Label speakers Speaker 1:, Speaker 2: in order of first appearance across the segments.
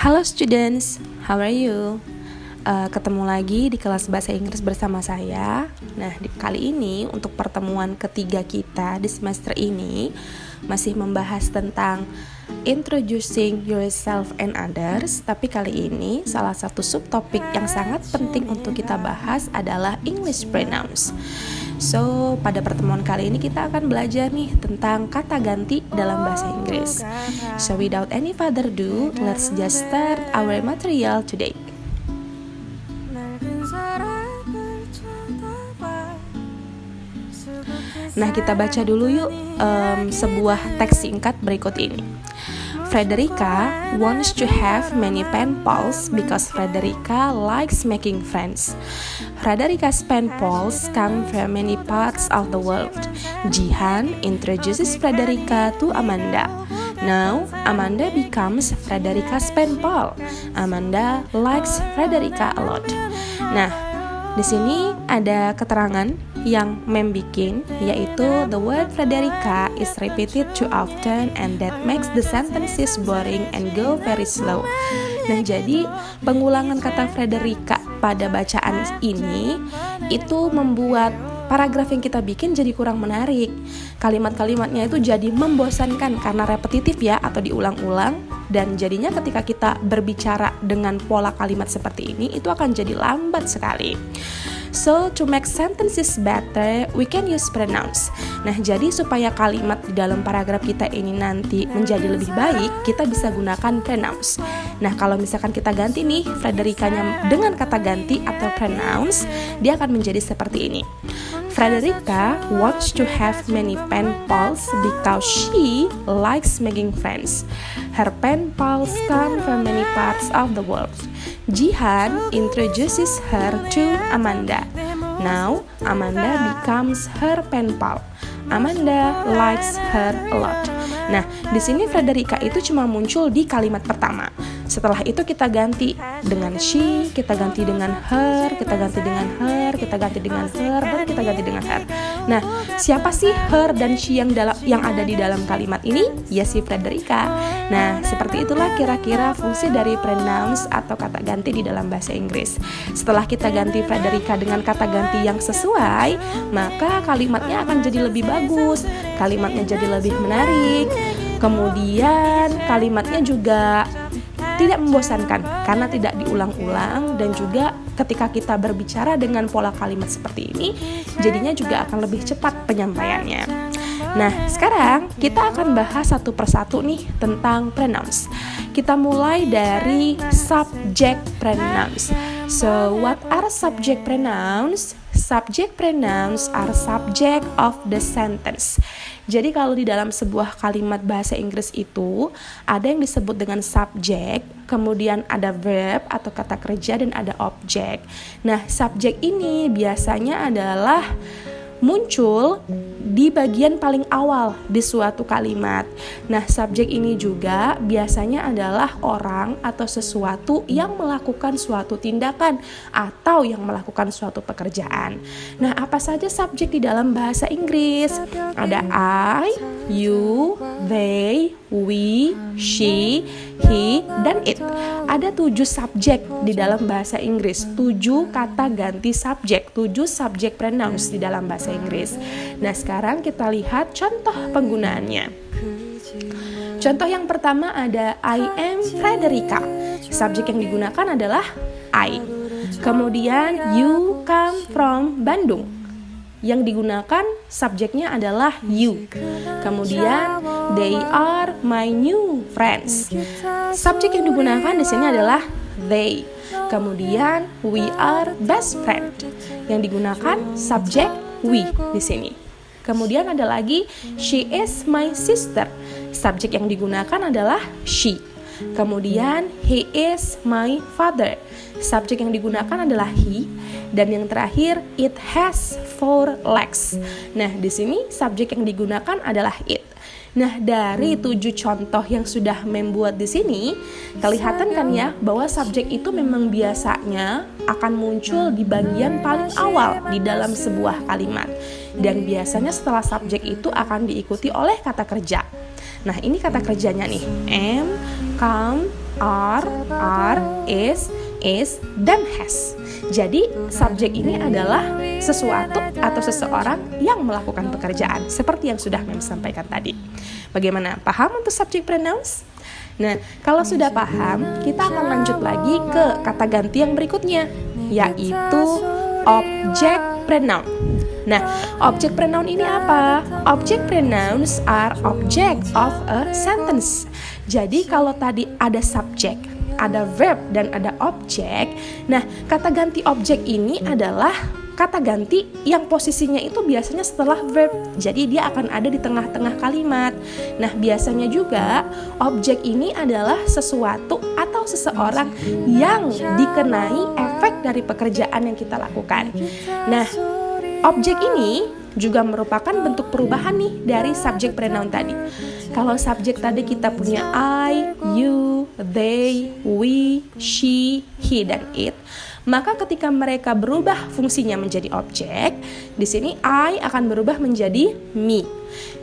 Speaker 1: Halo students, how are you? Ketemu lagi di kelas bahasa Inggris bersama saya. Nah, kali ini untuk pertemuan ketiga kita di semester ini masih membahas tentang introducing yourself and others. Tapi kali ini salah satu subtopik yang sangat penting untuk kita bahas adalah English pronouns. So, pada pertemuan kali ini kita akan belajar nih tentang kata ganti dalam bahasa Inggris. So, without any further ado, let's just start our material today. Nah, kita baca dulu yuk sebuah teks singkat berikut ini. Frederica wants to have many pen pals because Frederica likes making friends. Frederica's pen pals come from many parts of the world. Jihan introduces Frederica to Amanda. Now, Amanda becomes Frederica's pen pal. Amanda likes Frederica a lot. Nah, di sini ada keterangan yang membikin, yaitu the word Frederica is repeated too often and that makes the sentences boring and go very slow. Nah, jadi pengulangan kata Frederica pada bacaan ini itu membuat paragraf yang kita bikin jadi kurang menarik. Kalimat-kalimatnya itu jadi membosankan karena repetitif ya, atau diulang-ulang, dan jadinya ketika kita berbicara dengan pola kalimat seperti ini itu akan jadi lambat sekali. So, to make sentences better, we can use pronouns. Nah, jadi supaya kalimat di dalam paragraf kita ini nanti menjadi lebih baik, kita bisa gunakan pronouns. Nah, kalau misalkan kita ganti nih Frederica-nya dengan kata ganti atau pronouns, dia akan menjadi seperti ini. Frederica wants to have many pen pals because she likes making friends. Her pen pals come from many parts of the world. Jihan introduces her to Amanda. Now, Amanda becomes her pen pal. Amanda likes her a lot. Nah, di sini Frederica itu cuma muncul di kalimat pertama. Setelah itu kita ganti dengan she, kita ganti dengan her, kita ganti dengan her, kita ganti dengan her, dan kita ganti dengan her. Nah, siapa sih her dan she yang ada di dalam kalimat ini? Ya, si Frederica. Nah, seperti itulah kira-kira fungsi dari pronouns atau kata ganti di dalam bahasa Inggris. Setelah kita ganti Frederica dengan kata ganti yang sesuai, maka kalimatnya akan jadi lebih bagus, kalimatnya jadi lebih menarik, kemudian kalimatnya juga tidak membosankan karena tidak diulang-ulang, dan juga ketika kita berbicara dengan pola kalimat seperti ini jadinya juga akan lebih cepat penyampaiannya. Nah, sekarang kita akan bahas satu persatu nih tentang pronouns. Kita mulai dari subject pronouns. So, what are subject pronouns? Subject pronouns are subject of the sentence. Jadi kalau di dalam sebuah kalimat bahasa Inggris itu ada yang disebut dengan subjek, kemudian ada verb atau kata kerja, dan ada objek. Nah, subjek ini biasanya adalah muncul di bagian paling awal di suatu kalimat. Nah, subjek ini juga biasanya adalah orang atau sesuatu yang melakukan suatu tindakan atau yang melakukan suatu pekerjaan. Nah, apa saja subjek di dalam bahasa Inggris? Ada I, you, they, we, she, he, dan it. Ada 7 subjek di dalam bahasa Inggris, 7 kata ganti subjek, 7 subjek pronouns di dalam bahasa Inggris. Nah, sekarang kita lihat contoh penggunaannya. Contoh yang pertama ada I am Frederica. Subjek yang digunakan adalah I. Kemudian you come from Bandung. Yang digunakan subjeknya adalah you. Kemudian they are my new friends. Subjek yang digunakan di sini adalah they. Kemudian we are best friend. Yang digunakan subjek we di sini. Kemudian ada lagi she is my sister. Subjek yang digunakan adalah she. Kemudian he is my father. Subjek yang digunakan adalah he. Dan yang terakhir, it has 4 legs. Nah, di sini subjek yang digunakan adalah it. Nah, dari 7 contoh yang sudah membuat di sini, kelihatan kan ya bahwa subjek itu memang biasanya akan muncul di bagian paling awal di dalam sebuah kalimat. Dan biasanya setelah subjek itu akan diikuti oleh kata kerja. Nah, ini kata kerjanya nih, am, come, are, is, dan has. Jadi subjek ini adalah sesuatu atau seseorang yang melakukan pekerjaan, seperti yang sudah Mem sampaikan tadi. Bagaimana? Paham untuk subject pronouns? Nah, kalau sudah paham, kita akan lanjut lagi ke kata ganti yang berikutnya, yaitu object pronoun. Nah, object pronoun ini apa? Object pronouns are object of a sentence. Jadi kalau tadi ada subject, ada verb, dan ada objek. Nah, kata ganti objek ini adalah kata ganti yang posisinya itu biasanya setelah verb. Jadi dia akan ada di tengah-tengah kalimat. Nah, biasanya juga objek ini adalah sesuatu atau seseorang yang dikenai efek dari pekerjaan yang kita lakukan. Nah, objek ini juga merupakan bentuk perubahan nih dari subjek pronoun tadi. Kalau subjek tadi kita punya I, you, they, we, she, he, dan it, maka ketika mereka berubah fungsinya menjadi objek, di sini I akan berubah menjadi me,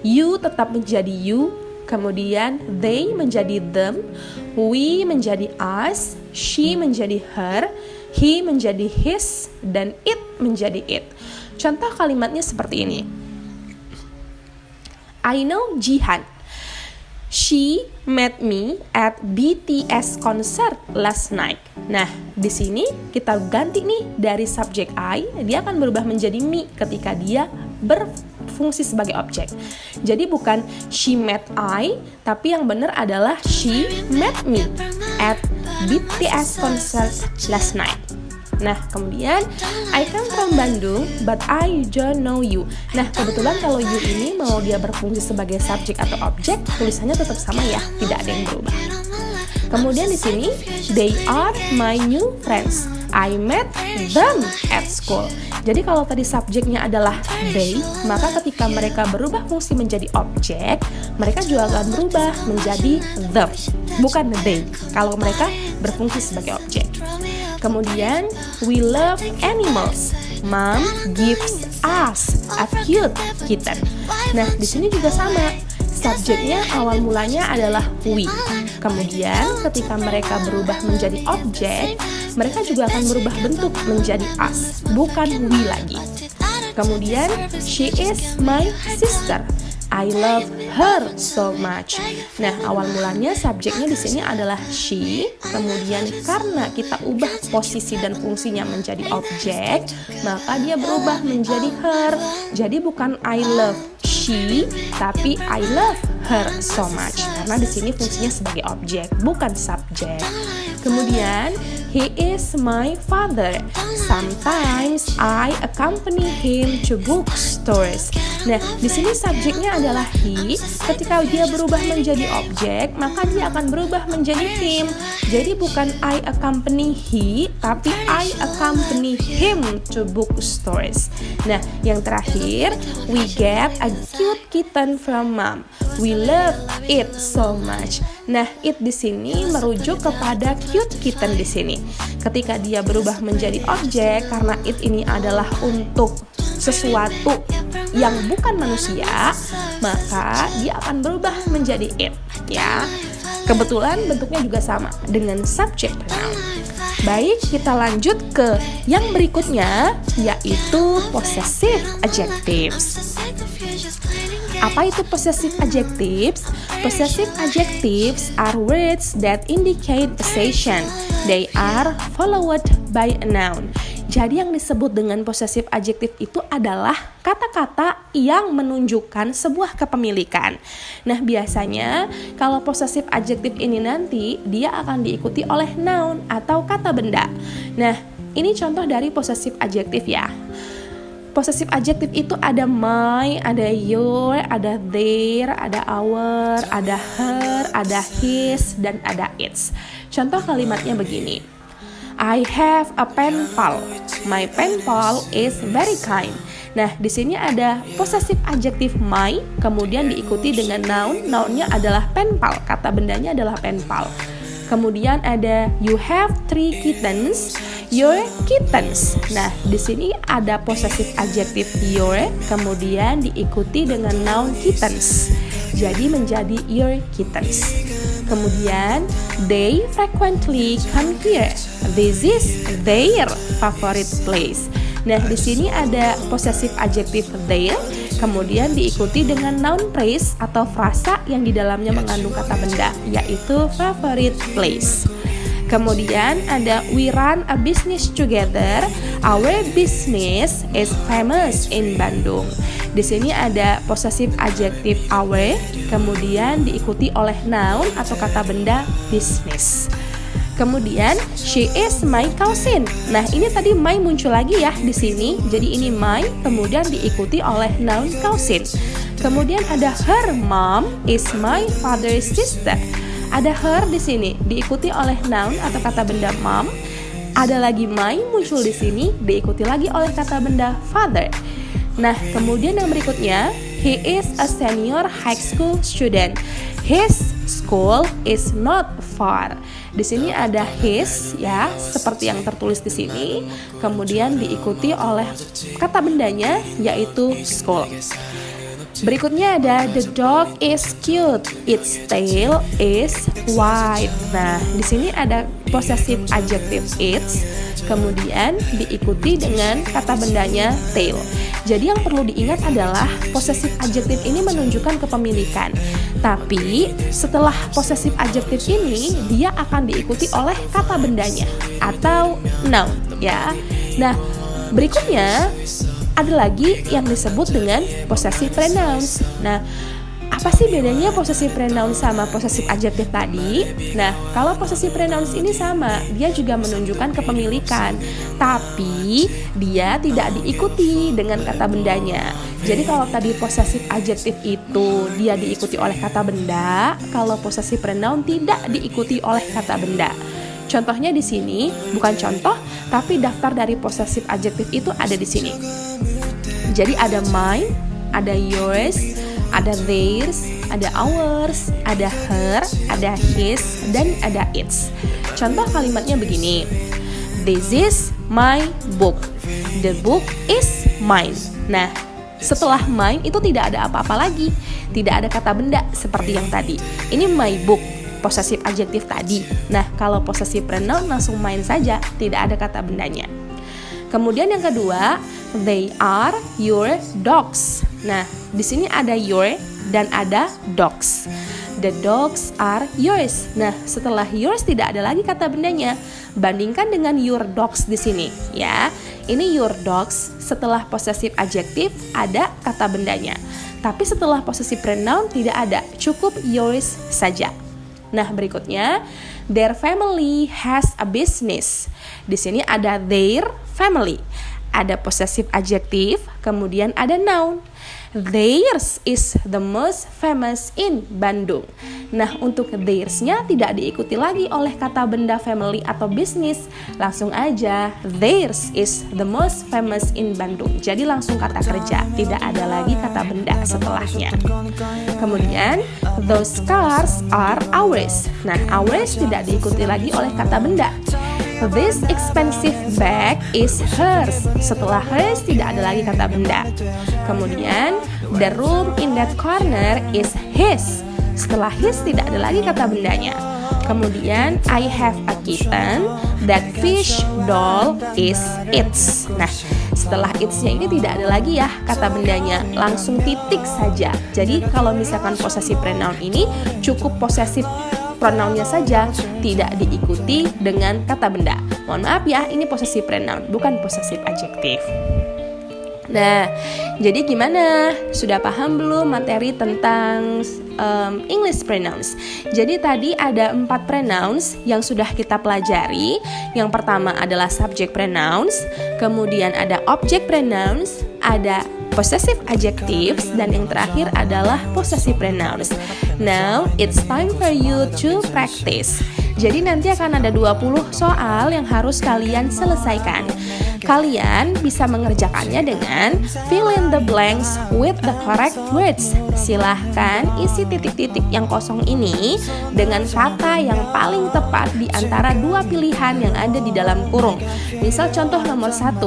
Speaker 1: you tetap menjadi you, kemudian they menjadi them, we menjadi us, she menjadi her, he menjadi his, dan it menjadi it. Contoh kalimatnya seperti ini. I know Jihan. She met me at BTS concert last night. Nah, di sini kita ganti nih dari subjek I, dia akan berubah menjadi me ketika dia berfungsi sebagai objek. Jadi bukan she met I, tapi yang benar adalah she met me at BTS concert last night. Nah, kemudian I come from Bandung, but I don't know you. Nah, kebetulan kalau you ini mau dia berfungsi sebagai subjek atau objek, tulisannya tetap sama ya, tidak ada yang berubah. Kemudian di sini, they are my new friends. I met them at school. Jadi kalau tadi subjeknya adalah they, maka ketika mereka berubah fungsi menjadi objek, mereka juga akan berubah menjadi them, bukan they, kalau mereka berfungsi sebagai objek. Kemudian, we love animals. Mom gives us a cute kitten. Nah, di sini juga sama. Subjeknya awal mulanya adalah we. Kemudian, ketika mereka berubah menjadi objek, mereka juga akan berubah bentuk menjadi us, bukan we lagi. Kemudian, she is my sister. I love her so much. Nah, awal mulanya subjeknya di sini adalah she. Kemudian karena kita ubah posisi dan fungsinya menjadi objek, maka dia berubah menjadi her. Jadi bukan I love she, tapi I love her so much. Karena di sini fungsinya sebagai objek, bukan subjek. Kemudian, he is my father. Sometimes I accompany him to bookstores. Nah, di sini subjeknya adalah he. Ketika dia berubah menjadi objek, maka dia akan berubah menjadi him. Jadi bukan I accompany he, tapi I accompany him to bookstores. Nah, yang terakhir, we get a cute kitten from mom. We love it so much. Nah, it di sini merujuk kepada cute kitten di sini. Ketika dia berubah menjadi objek, karena it ini adalah untuk sesuatu yang bukan manusia, maka dia akan berubah menjadi it, ya. Kebetulan bentuknya juga sama dengan subject pronoun. Baik, kita lanjut ke yang berikutnya, yaitu possessive adjectives. Apa itu possessive adjectives? Possessive adjectives are words that indicate possession. They are followed by a noun. Jadi yang disebut dengan possessive adjective itu adalah kata-kata yang menunjukkan sebuah kepemilikan. Nah, biasanya kalau possessive adjective ini nanti dia akan diikuti oleh noun atau kata benda. Nah, ini contoh dari possessive adjective ya. Possessive adjective itu ada my, ada your, ada their, ada our, ada her, ada his, dan ada its. Contoh kalimatnya begini. I have a pen pal. My pen pal is very kind. Nah, di sini ada possessive adjective my, kemudian diikuti dengan noun. Nounnya adalah pen pal, kata bendanya adalah pen pal. Kemudian ada you have 3 kittens, your kittens. Nah, di sini ada possessive adjective your, kemudian diikuti dengan noun kittens. Jadi menjadi your kittens. Kemudian, they frequently come here. This is their favorite place. Nah, di sini ada possessive adjective their, kemudian diikuti dengan noun phrase atau frasa yang di dalamnya mengandung kata benda, yaitu favorite place. Kemudian ada we run a business together. Our business is famous in Bandung. Di sini ada possessive adjective our, kemudian diikuti oleh noun atau kata benda business. Kemudian she is my cousin. Nah, ini tadi my muncul lagi ya di sini. Jadi ini my, kemudian diikuti oleh noun cousin. Kemudian ada her mom is my father's sister. Ada her di sini diikuti oleh noun atau kata benda mom. Ada lagi my muncul di sini diikuti lagi oleh kata benda father. Nah, kemudian yang berikutnya, he is a senior high school student. His school is not far. Di sini ada his ya, seperti yang tertulis di sini. Kemudian diikuti oleh kata bendanya yaitu school. Berikutnya ada the dog is cute. Its tail is white. Nah, di sini ada possessive adjective its, kemudian diikuti dengan kata bendanya tail. Jadi yang perlu diingat adalah possessive adjective ini menunjukkan kepemilikan. Tapi setelah possessive adjective ini dia akan diikuti oleh kata bendanya atau noun ya. Nah, berikutnya ada lagi yang disebut dengan possessive pronouns. Nah, apa sih bedanya possessive pronoun sama possessive adjective tadi? Nah, kalau possessive pronouns ini sama, dia juga menunjukkan kepemilikan, tapi dia tidak diikuti dengan kata bendanya. Jadi kalau tadi possessive adjective itu dia diikuti oleh kata benda, kalau possessive pronoun tidak diikuti oleh kata benda. Contohnya di sini, bukan contoh, tapi daftar dari possessive adjective itu ada di sini. Jadi ada mine, ada yours, ada theirs, ada ours, ada her, ada his, dan ada its. Contoh kalimatnya begini. This is my book. The book is mine. Nah, setelah mine itu tidak ada apa-apa lagi. Tidak ada kata benda seperti yang tadi. Ini my book, possessive adjective tadi. Nah, kalau possessive pronoun langsung mine saja, tidak ada kata bendanya. Kemudian yang kedua, they are your dogs. Nah, di sini ada your dan ada dogs. The dogs are yours. Nah, setelah yours tidak ada lagi kata bendanya. Bandingkan dengan your dogs di sini, ya. Ini your dogs, setelah possessive adjective ada kata bendanya. Tapi setelah possessive pronoun tidak ada, cukup yours saja. Nah, berikutnya, their family has a business. Di sini ada their family. Ada possessive adjective, kemudian ada noun. Theirs is the most famous in Bandung. Nah, untuk theirs-nya tidak diikuti lagi oleh kata benda family atau business. Langsung aja, theirs is the most famous in Bandung. Jadi langsung kata kerja, tidak ada lagi kata benda setelahnya. Kemudian, those cars are ours. Nah, ours tidak diikuti lagi oleh kata benda. This expensive bag is hers. Setelah hers tidak ada lagi kata benda. Kemudian, the room in that corner is his. Setelah his tidak ada lagi kata bendanya. Kemudian, I have a kitten. That fish doll is its. Nah, setelah its-nya ini tidak ada lagi ya kata bendanya, langsung titik saja. Jadi kalau misalkan possessive pronoun ini cukup possessive pronounnya saja, tidak diikuti dengan kata benda. Mohon maaf ya, ini possessive pronoun, bukan possessive adjective. Nah, jadi gimana? Sudah paham belum materi tentang English pronouns? Jadi tadi ada 4 pronouns yang sudah kita pelajari. Yang pertama adalah subject pronouns, kemudian ada object pronouns, ada possessive adjectives, dan yang terakhir adalah possessive pronouns. Now, it's time for you to practice. Jadi nanti akan ada 20 soal yang harus kalian selesaikan. Kalian bisa mengerjakannya dengan fill in the blanks with the correct words. Silahkan isi titik-titik yang kosong ini dengan kata yang paling tepat di antara 2 pilihan yang ada di dalam kurung. Misal contoh nomor 1,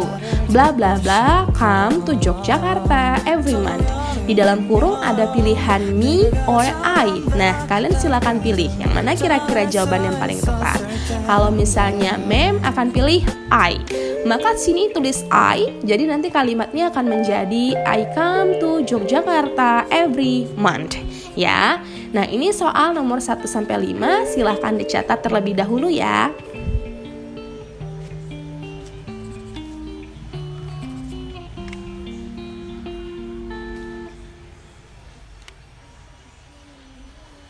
Speaker 1: bla bla bla come to Yogyakarta every month. Di dalam kurung ada pilihan me or I. Nah, kalian silakan pilih yang mana kira-kira jawaban yang paling tepat. Kalau misalnya mem akan pilih I, maka sini tulis I, jadi nanti kalimatnya akan menjadi I come to Yogyakarta every month. Ya, nah ini soal nomor 1 sampai 5, silahkan dicatat terlebih dahulu ya.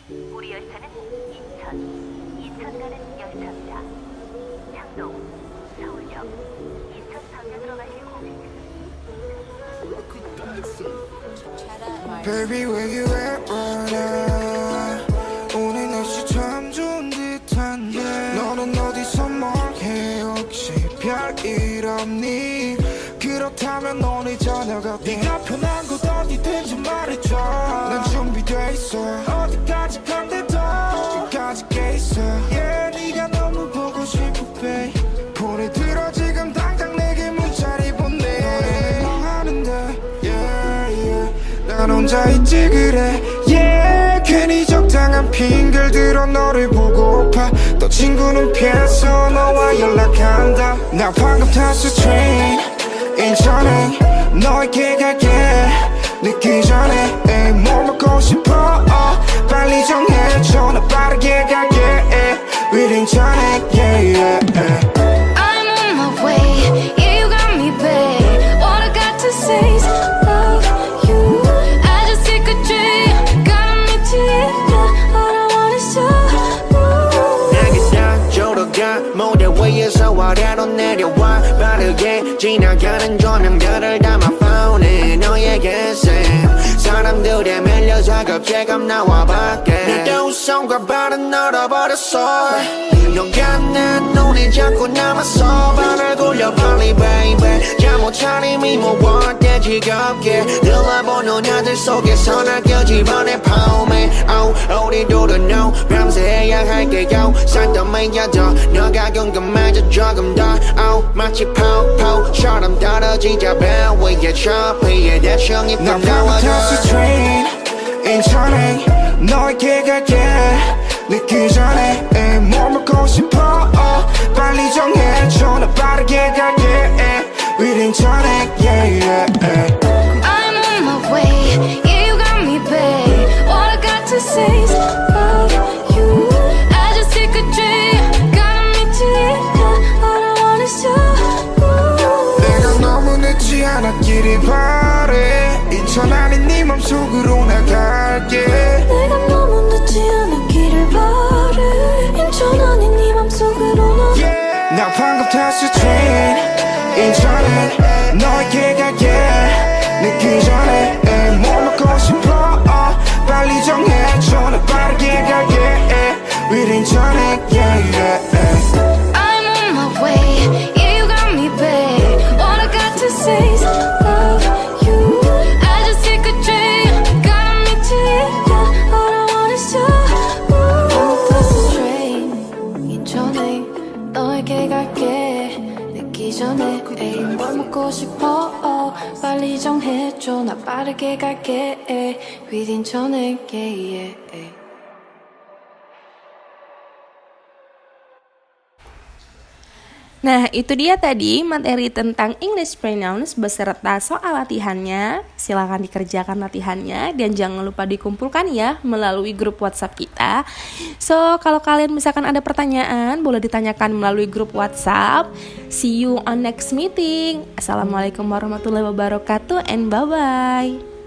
Speaker 2: 우리 열차는 인천 가는 열차입니다. 창동, 서울역, 인천역으로 가실 고객입니다.
Speaker 3: Baby, where you at right now? 오늘 날씨 참 좋은 듯한데 너는 어디서 뭘 해? 혹시 별일 없니? 그렇다면 오늘 저녁 어때? 네가 편한 곳 어디든지 말해줘. 난 준비돼 있어. 어디까지 간대도 끝까지 깨 있어. Yeah, 네가 너무 보고 싶어, babe. 폰에 들어 지금 당장 내게 문자를 보내. 너는 뭐 하는데? Yeah, yeah. 난 혼자 있지 그래. Yeah, 괜히 적당한 핑계를 들어 너를 보고파. 또 친구는 피해서 너와 연락한다. 나 방금 탔어 train 인천에 너에게 갈게. 늦기 전에 에이, 뭘 먹고 싶어 빨리 정해줘. 나 빠르게 갈게 Within 전에 yeah, yeah.
Speaker 4: I'm on my way, yeah, you got me, babe. All I got to say is love you. I just take a dream, gotta meet you, yeah. All I want is you.
Speaker 3: 내게 딱 조로가 무대 위에서 아래로 내려와 빠르게 지나가는 조명들을 담아 폰에 너에게 쌤 사람들에 밀려 작업체감 나와 밖에 내 우성과 발은 얼어버렸어. 너가 내 눈에 자꾸 남았어. 발을 굴려 빨리 baby. 잠못 차림이 무거울 때 지겹게 들어보는 아들 속에서 날 껴집어내 폼에 oh 우리들은 no 밤새 해야 할게요. 산더미야도 너가 궁금해져 조금 더 oh 마치 포포처럼 떨어지자 배 위에 저 피해 대충 입고 나와줘. train 인천에 너에게 갈게. 늦기 전에 에이, 뭘 먹고 싶어 빨리 정해줘. 나 빠르게 갈게 Within 전에 yeah, yeah.
Speaker 4: I'm on my way, yeah, you got me, babe. All I got to say is love you. I just take a dream, gotta meet you, yeah. All I want is you.
Speaker 3: 내가 너무 늦지 않았기를 바래. 인천 아닌 네 맘속으로 나갈게.
Speaker 4: 내가 너무 늦지 않았기를 바래. 인천 아닌 네 맘속으로 나
Speaker 3: yeah. 나 방금 탔어 train 인천에 너에게 갈게. 늦기 전에 에이, 뭘 먹고 싶어 빨리 정해줘. 나 빠르게 갈게 Within 전에 yeah, yeah.
Speaker 4: I'm on my way, yeah, you got me, babe. All I got to say is love you. I just take a dream, gotta meet you, yeah. All I want is you. That's a train 인천에 너에게 갈게. 늦기 전에 에이, 뭘 먹고 싶어 빨리 정해줘. 나 빠르게 갈게 Within 전에 yeah, yeah.
Speaker 1: Nah, itu dia tadi materi tentang English pronouns beserta soal latihannya. Silakan dikerjakan latihannya dan jangan lupa dikumpulkan ya melalui grup WhatsApp kita. So, kalau kalian misalkan ada pertanyaan, boleh ditanyakan melalui grup WhatsApp. See you on next meeting. Assalamualaikum warahmatullahi wabarakatuh and bye-bye.